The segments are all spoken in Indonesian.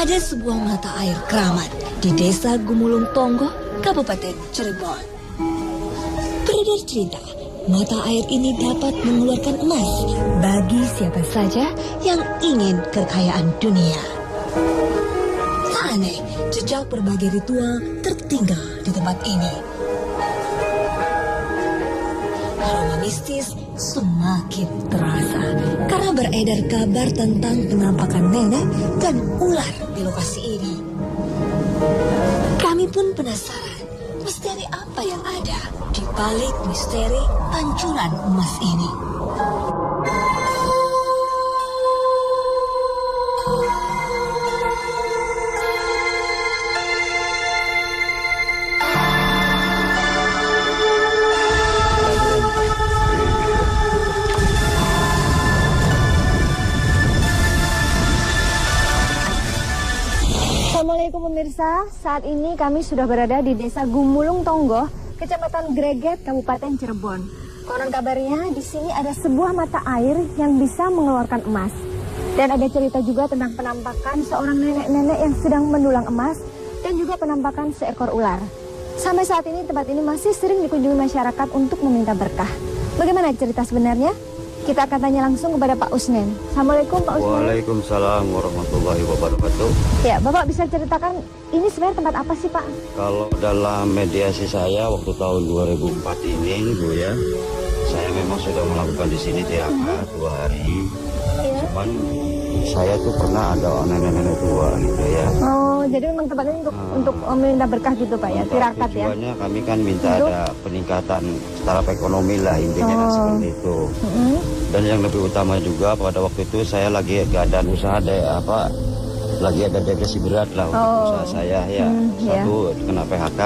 Ada sebuah mata air keramat di Desa Gumulung Tonggo, Kabupaten Cirebon. Beredar cerita, mata air ini dapat mengeluarkan emas bagi siapa saja yang ingin kekayaan dunia. Tak aneh, jejak berbagai ritual tertinggal di tempat ini. Aroma mistis semakin terasa karena beredar kabar tentang penampakan nenek dan ular di lokasi ini. Kami pun penasaran, misteri apa yang ada di balik misteri pancuran emas ini. Assalamualaikum pemirsa, saat ini kami sudah berada di Desa Gumulung Tonggo, Kecamatan Greget, Kabupaten Cirebon. Konon kabarnya di sini ada sebuah mata air yang bisa mengeluarkan emas. Dan ada cerita juga tentang penampakan seorang nenek-nenek yang sedang mendulang emas dan juga penampakan seekor ular. Sampai saat ini tempat ini masih sering dikunjungi masyarakat untuk meminta berkah. Bagaimana cerita sebenarnya? Kita akan tanya langsung kepada Pak Usnen. Assalamualaikum Pak Usnen. Waalaikumsalam warahmatullahi wabarakatuh. Ya, Bapak bisa ceritakan ini sebenarnya tempat apa sih Pak? Kalau dalam mediasi saya waktu tahun 2004 ini Bu ya, saya memang sudah melakukan di sini tirakat 2 hari. Iya. Cuman saya tuh pernah ada nenek-nenek tua gitu ya. Oh, jadi memang tempat ini untuk meminta berkah gitu Pak ya, tirakat ya. Tujuannya kami kan minta ada peningkatan taraf ekonomi lah intinya seperti itu. Dan yang lebih utama juga pada waktu itu saya lagi gak ada usaha lagi ada depresi berat lah untuk usaha saya ya. Satu kena PHK.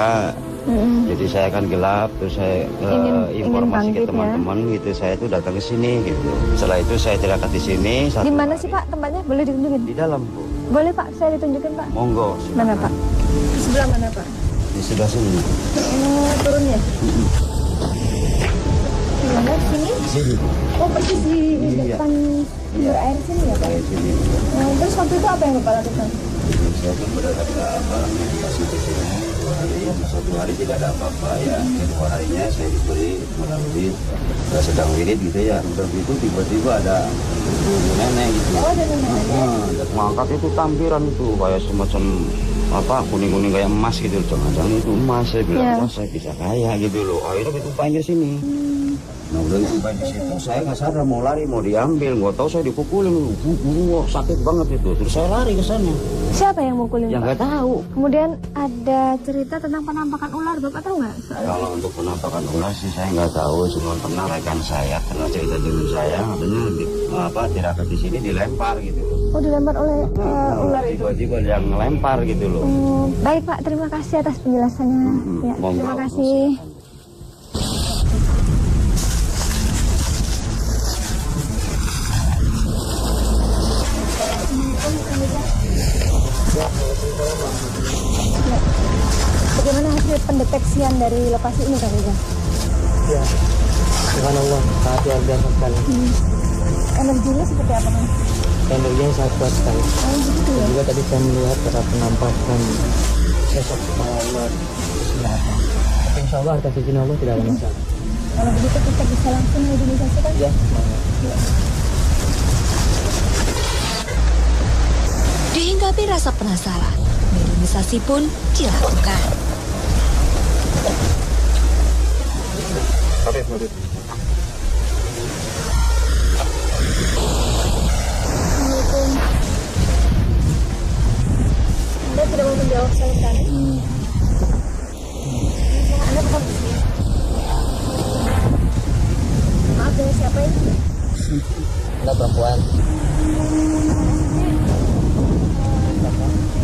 Jadi saya kan gelap, terus saya informasi ke teman-teman gitu, saya tuh datang ke sini gitu. Setelah itu saya tirakat di sini. Di mana sih Pak tempatnya? Boleh ditunjukin? Di dalam Bu. Boleh Pak, saya ditunjukin Pak. Monggo. Mana Pak? Di sebelah mana Pak? Di sebelah sini. Turun ya? Di mana? Sini? Sini. Oh persis di depan sumber air sini ya Pak? Sini. Nah, terus waktu itu apa yang Bapak lakukan? Saya kan berada meditasi di sini 2 hari, 1 hari tidak ada apa-apa ya. 2 harinya saya diberi melalui sedang wirid gitu ya. Terus itu tiba-tiba ada ibu nenek gitu. Oh ada nenek. Mangkat itu tampiran itu kayak semacam kuning-kuning kayak emas gitu. Jangan-jangan itu emas, saya bilang saya bisa kaya gitu loh. Akhirnya itu panggil sini. Nah udah sampai di situ saya nggak sadar mau lari mau diambil, nggak tahu saya dipukulin, sakit banget itu. Terus saya lari ke sana. Siapa yang mukulin? Ya nggak tahu. Kemudian ada cerita tentang penampakan ular, Bapak tahu nggak? Kalau untuk penampakan ular sih saya nggak tahu, cuma pernah rekan saya pernah cerita dengan saya, katanya tirakat di sini dilempar gitu. Oh dilempar oleh ular itu? Tiba-tiba yang ngelempar gitu loh. Baik Pak, terima kasih atas penjelasannya. Ya, terima kasih. Bagaimana hasil pendeteksian dari lokasi ini Kang Rizal? Ya, subhanallah, sangat luar biasa sekali. Energinya seperti apa Kang? Energinya sangat kuat sekali. Oh gitu ya? Juga tadi saya melihat ada penampakan sosok kepala ular di sebelah atas. Tapi insya Allah atas izin Allah tidak ada masalah. Kalau begitu kita bisa langsung mobilisasikan? Ya, semangat. Dihinggapi rasa penasaran, mobilisasi pun dilakukan. Assalamualaikum. Anda tidak mau menjawab saya tadi? Anda bukan muslim. Maaf Enggak perempuan.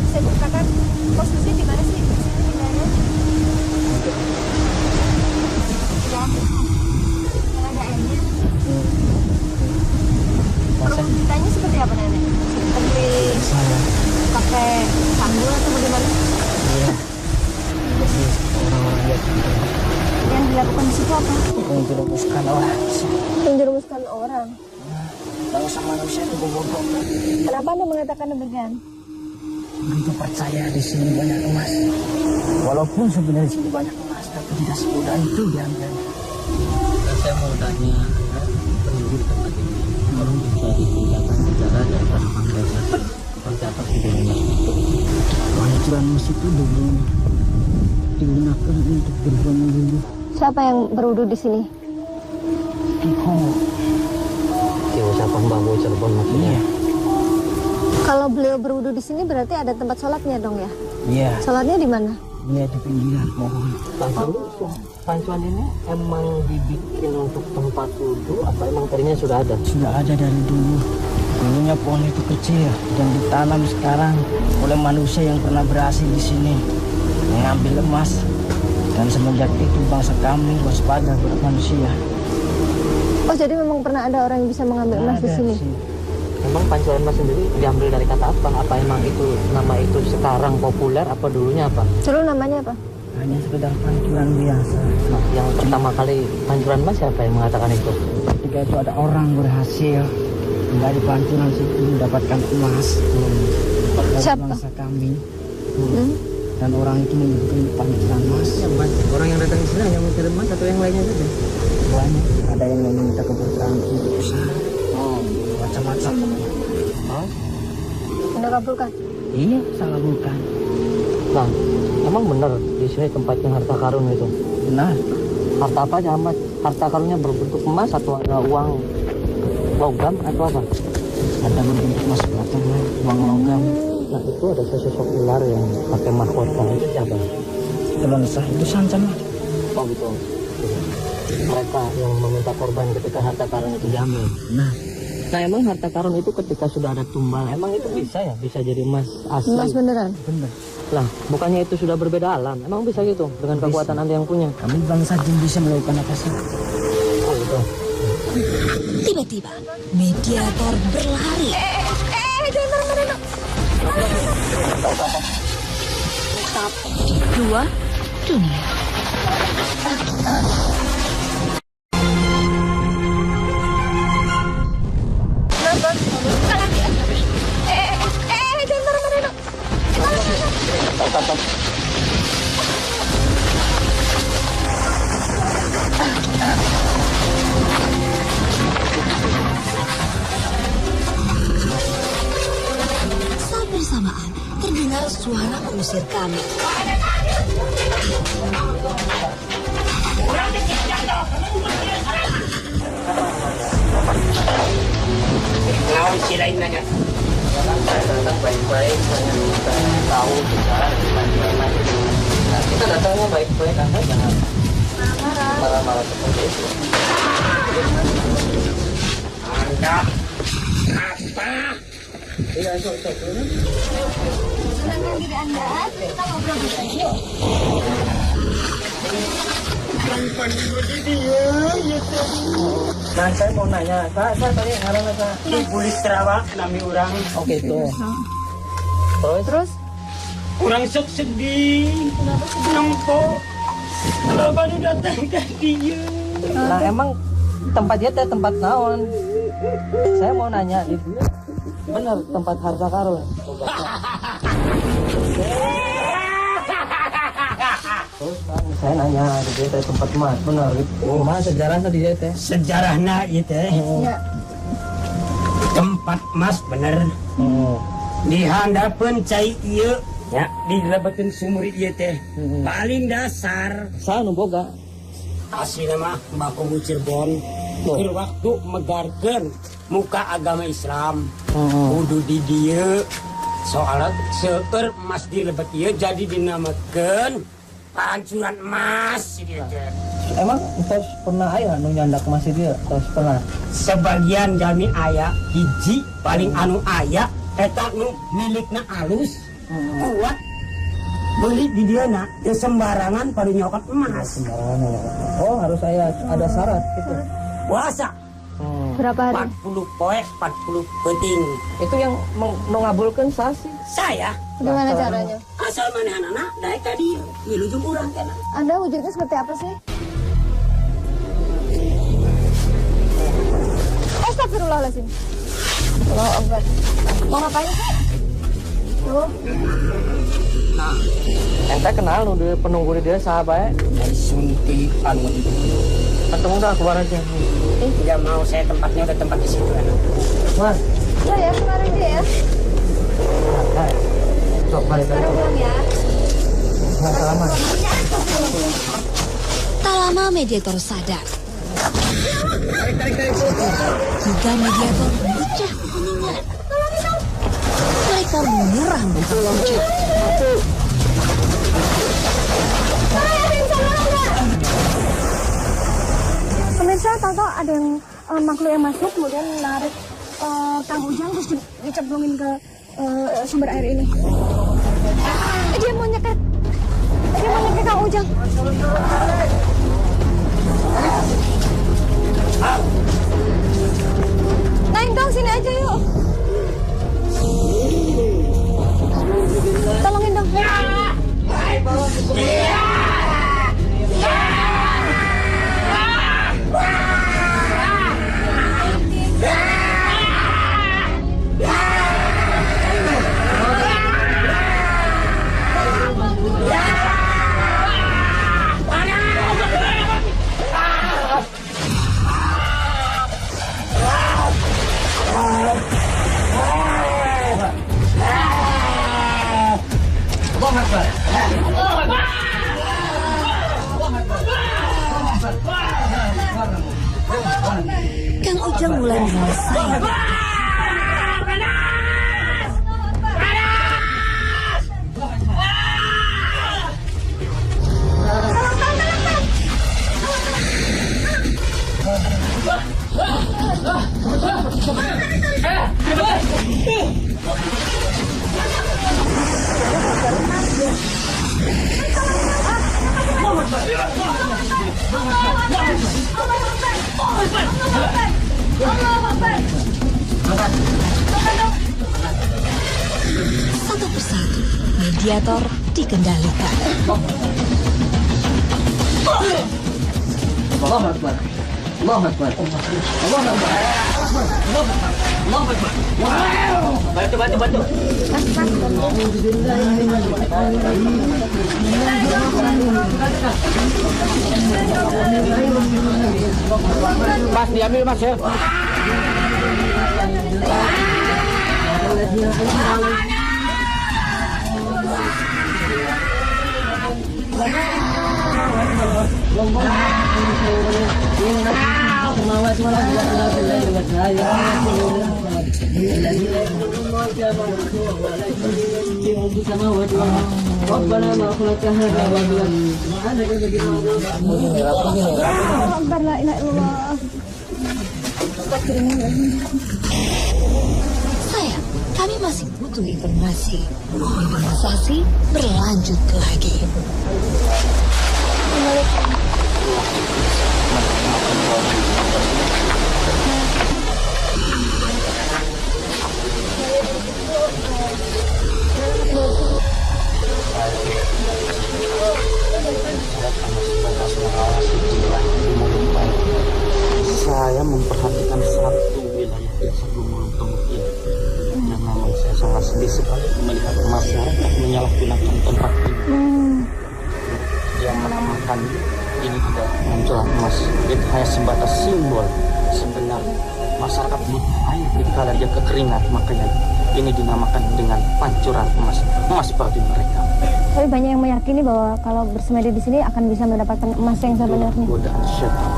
Saya ceritakan posisi di mana sih? Di sini di mana? Yang ada airnya. Rumah ceritanya seperti apa nenek? Seperti pakai tanggul atau bagaimana? Iya. Jadi orang-orang lihat Yang dilakukan di situ apa? menjerumuskan orang. Menjerumuskan orang. Bangsa manusia itu bodoh. Kenapa Anda mengatakan demikian? Begitu percaya di sini banyak emas. Walaupun sebenarnya di sini banyak emas, tapi tidak semudah itu diambil. Dan saya mau tanya, penduduk tempat ini, orang bisa ditingkatkan sejarah daripada bangsa seperti apa sih dengan pancuran emas itu dulu digunakan untuk berbulan dulu. Siapa yang berwudu di sini? Tio siapa Mbak Cirebon maksudnya? Kalau beliau berwudu di sini berarti ada tempat sholatnya dong ya? Iya. Sholatnya di mana? Iya di pinggiran mohon. Pancuan ini emang dibikin untuk tempat wudhu atau emang tadinya sudah ada? Sudah ada dari dulu. Dulunya pohon itu kecil dan ditanam sekarang oleh manusia yang pernah berhasil di sini mengambil emas. Dan semenjak itu bangsa kami waspada buat manusia. Oh jadi memang pernah ada orang yang bisa mengambil emas di sini? Memang pancuran emas sendiri diambil dari kata apa? Apa emang itu nama itu sekarang populer apa dulunya apa? Dulu namanya apa? Hanya sekedar pancuran biasa. Nah, yang pertama kali pancuran emas siapa yang mengatakan itu? Ketika itu ada orang berhasil dari pancuran situ mendapatkan emas dari Siapa? bangsa kami. Dan orang itu menyebutkan pancuran emas. Orang yang datang ke sini hanya mencari emas atau yang lainnya saja? Banyak. Ada yang meminta keberkahan untuk usaha. Macam-macam. Anda kabulkan? Iya, salah bukan. Nah, emang benar di sini tempatnya harta karun itu? Benar. Harta apa aja amat? Harta karunnya berbentuk emas atau ada uang logam atau apa? Ada berbentuk emas atau uang logam. Nah, itu ada sosok ular yang pakai mahkota itu siapa? Bangsa itu sancan. Oh gitu. Mereka yang meminta korban ketika harta karun itu diambil. Nah emang harta karun itu ketika sudah ada tumbal, emang itu bisa ya? Bisa jadi emas asli? Emas beneran? Benar. Lah, bukannya itu sudah berbeda alam? Emang bisa gitu? Dengan kekuatan Anda yang punya? Kami bangsa jin bisa melakukan apa sih? Oh gitu. Tiba-tiba, mediator berlari. Di dua dunia. Saat bersamaan, terdengar suara mengusir kami. Lawan si lain nanya. Datang baik-baik, hanya minta tahu bicara dengan Nah, kita datangnya baik-baik, Anda jangan marah-marah seperti itu. Anda apa? Iya, sok. Sedangkan diri Anda, kita ngobrol dulu. Nah, saya mau nanya, saya tadi ngarang apa? Di Pulis Sarawak, nami orang. Oke, itu. Terus? Orang sok sedih. Nampak. Kalau baru datang ke dia. Nah, emang tempat dia teh tempat naon? Saya mau nanya, itu benar tempat harta karun. Terus kan saya nanya, dia teh tempat emas, benar gitu. Gimana sejarahnya dia teh? Sejarahnya itu Ya. tempat emas bener. Di handapun cai ieu ya di lebetin sumur ieu teh paling dasar Saya nu boga. asli nama Bakobu Cirebon keur waktu megarkeun muka agama Islam kudu di dieu soalnya seueur emas di lebet ieu jadi dinamakeun pancuran emas gitu teh. Emang tos pernah aya nu nyandak emas itu ya? Tos pernah. Sebagian jami aya hiji paling anu aya eta nu milikna alus kuat beli di diana ya sembarangan pada nyokat emas. Sembarangan ya. Oh harus ada syarat gitu. Puasa Berapa hari? 40 poe 40 penting. Itu yang mengabulkan sasi. Saya Gimana caranya? asal mana anak daek tadi wilujeng urang kana. Anda wujudnya seperti apa sih? Astagfirullahaladzim. Allahu Akbar. Mau ngapain sih? Tuh. Ente kenal nu dia penunggu di dia sahabat. Dari sunti anu itu. Ketemu dah keluar aja. Tidak mau saya tempatnya udah tempat di situ anak. Mas, Ya kemarin dia ya. sok balik lagi. Sekarang pulang ya. Salaman. Tak lama mediator sadar. Jika mediator memecah keheningan, mereka menyerang bukan ujung. Pemirsa tahu ada yang makhluk yang masuk kemudian narik Kang Ujang terus dicemplungin ke sumber air ini. Dia mau nyeket Kang Ujang. Naik dong sini aja yuk. Tolongin dong. Kang Ujang mulai menyelesaikan. Satu persatu, mediator dikendalikan. Allahu Akbar. Allahu Akbar. Allahu Akbar. Allahu Akbar. Bantu. Mas diambil Mas ya. Sayang, kami masih butuh informasi. Organisasi berlanjut lagi. Saya memperhatikan satu wilayah desa Gumulung Tengah ini yang memang saya sangat sedih sekali melihat masyarakat menyalahgunakan tempat ini. Yang menamakan ini tidak menjual emas, itu hanya sebatas simbol. Sebenarnya masyarakat butuh air ketika dia kekeringan, makanya ini dinamakan dengan pancuran emas bagi mereka. Tapi banyak yang meyakini bahwa kalau bersemedi di sini akan bisa mendapatkan emas yang sebenarnya. Godaan setan.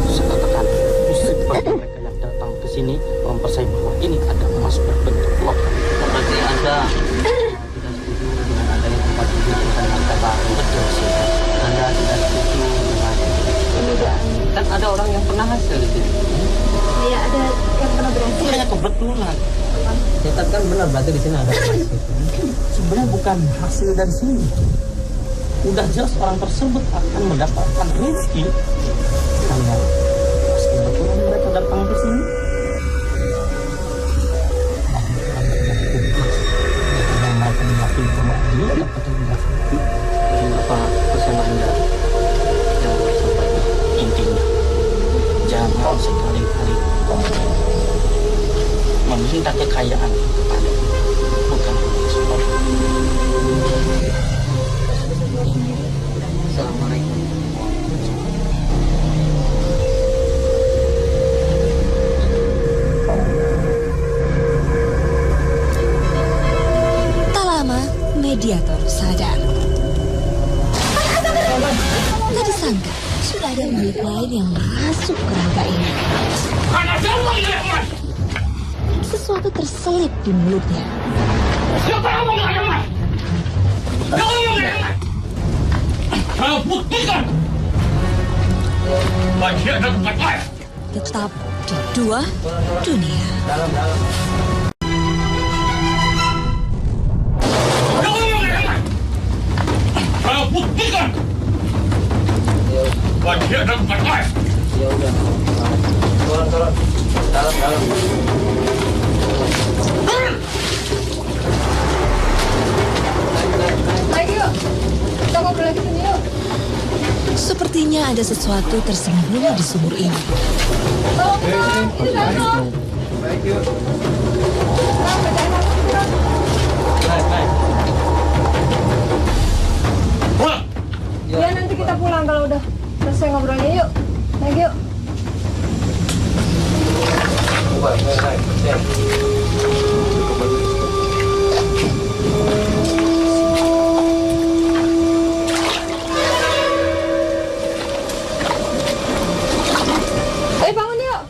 Saya katakan musyrik bagi mereka yang datang ke sini mempercayai bahwa ini ada emas berbentuk logam. Berarti Anda tidak setuju dengan adanya tempat ini dengan harta karun, betul sih. Anda tidak setuju dengan kan ada orang yang pernah hasil di sini. Iya, ada yang pernah berhasil. Hanya kebetulan. Setan kan benar berarti di sini ada hasil. Sebenarnya bukan hasil dari sini. Udah jelas orang tersebut akan mendapatkan rezeki. Karena kebetulan mereka datang ke sini. Mereka mengakui bahwa dia dapat rezeki. Apa pesan Anda yang sampaikan intinya? Jangan sekali-kali meminta kekayaan kepada bukan Allah. Assalamualaikum. Tak lama, mediator sadar. Tak disangka, sudah ada makhluk lain yang masuk ke rangka ini. Sesuatu terselip di mulutnya. Saya buktikan bagian dan bukan air. Tetap di dua dunia. Saya buktikan bagian dan bukan air. Ya udah. Turun. Dalam. Ayo yuk, kita ngobrol lagi sini yuk. Sepertinya ada sesuatu tersembunyi di sumur ini. Tolong dong, ini dong. Pulang. Ya nanti kita pulang kalau udah selesai ngobrolnya yuk. Naik yuk. Bangun yuk.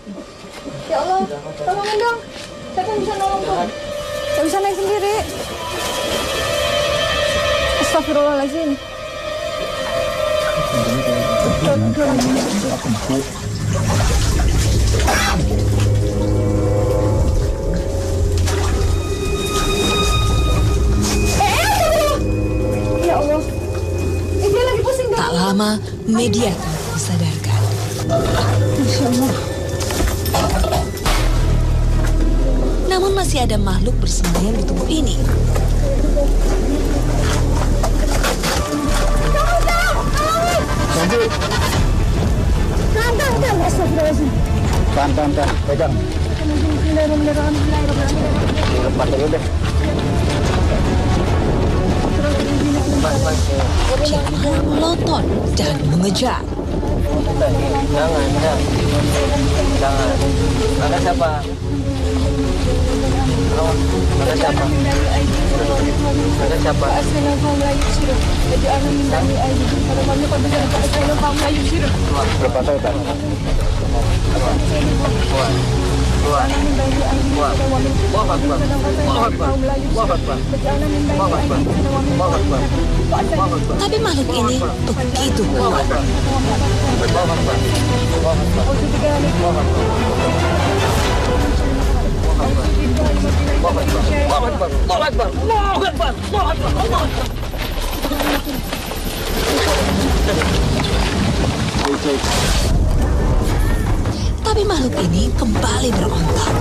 Ya Allah, tolongin dong. Siapa yang bisa nolong tuh? Gak bisa naik sendiri. Astagfirullahaladzim. Ya Allah. Dia lagi pusing dong. Tak lama, mediator disadarkan. Masya Allah. Namun masih ada makhluk bersembunyi di tubuh ini. Tahan. Astagfirullahaladzim. Tahan, pegang. Lepas dulu deh. Dia malah melotot dan mengejar. Jangan. Ada siapa? Ada siapa? Berapa tahun, Pak? Tapi makhluk ini begitu kuat. Tapi makhluk ini kembali berontak.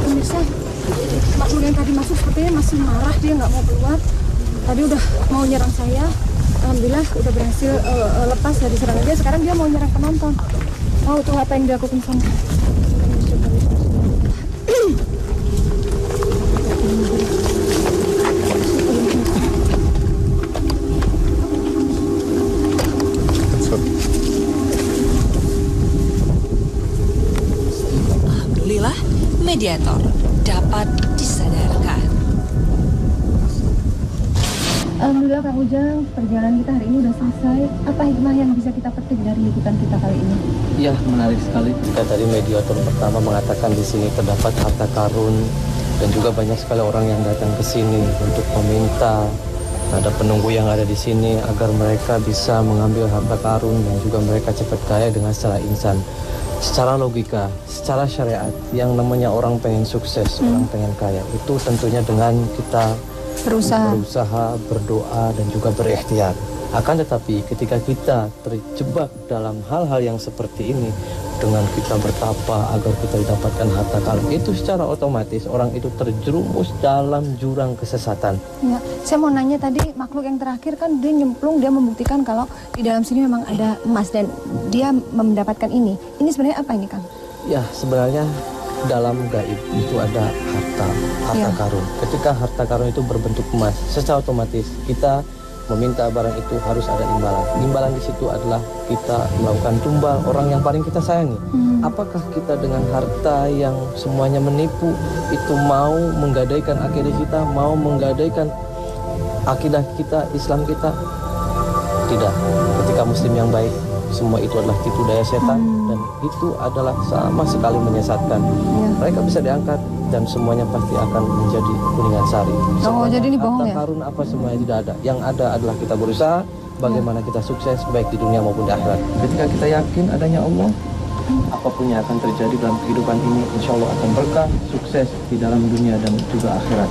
Pemirsa, makhluk yang tadi masuk sepertinya masih marah, dia nggak mau keluar. Tadi udah mau nyerang saya, alhamdulillah udah berhasil lepas dari serangan dia. Sekarang dia mau nyerang penonton. Tahu tuh apa yang dilakukan sama. Alhamdulillah, mediator dapat disadarkan. Alhamdulillah Kang Ujang, perjalanan kita hari ini udah selesai. Apa hikmah yang bisa kita petik dari liputan kita kali ini? Iya, menarik sekali. Jika tadi mediator pertama mengatakan di sini terdapat harta karun dan juga banyak sekali orang yang datang ke sini untuk meminta ada penunggu yang ada di sini agar mereka bisa mengambil harta karun dan juga mereka cepat kaya dengan secara insan. Secara logika, secara syariat, yang namanya orang pengen sukses, orang pengen kaya, itu tentunya dengan kita berusaha, berdoa, dan juga berikhtiar. Akan tetapi ketika kita terjebak dalam hal-hal yang seperti ini, dengan kita bertapa agar kita dapatkan harta karun, itu secara otomatis orang itu terjerumus dalam jurang kesesatan. Ya, saya mau nanya tadi makhluk yang terakhir kan dia nyemplung, dia membuktikan kalau di dalam sini memang ada emas dan dia mendapatkan ini. Ini sebenarnya apa ini, Kang? Ya, sebenarnya dalam gaib itu ada harta karun. Ketika harta karun itu berbentuk emas, secara otomatis kita meminta barang itu harus ada imbalan. Imbalan di situ adalah kita melakukan tumbal orang yang paling kita sayangi. Apakah kita dengan harta yang semuanya menipu itu mau menggadaikan akidah kita, mau menggadaikan akidah kita, Islam kita? Tidak. Ketika muslim yang baik, semua itu adalah tipu daya setan dan itu adalah sama sekali menyesatkan. Mereka bisa diangkat dan semuanya pasti akan menjadi kuningan sari. Jadi ini bohong ya? Harta karun apa semuanya tidak ada. Yang ada adalah kita berusaha bagaimana kita sukses baik di dunia maupun di akhirat. Ketika kita yakin adanya Allah, apapun yang akan terjadi dalam kehidupan ini insya Allah akan berkah, sukses di dalam dunia dan juga akhirat.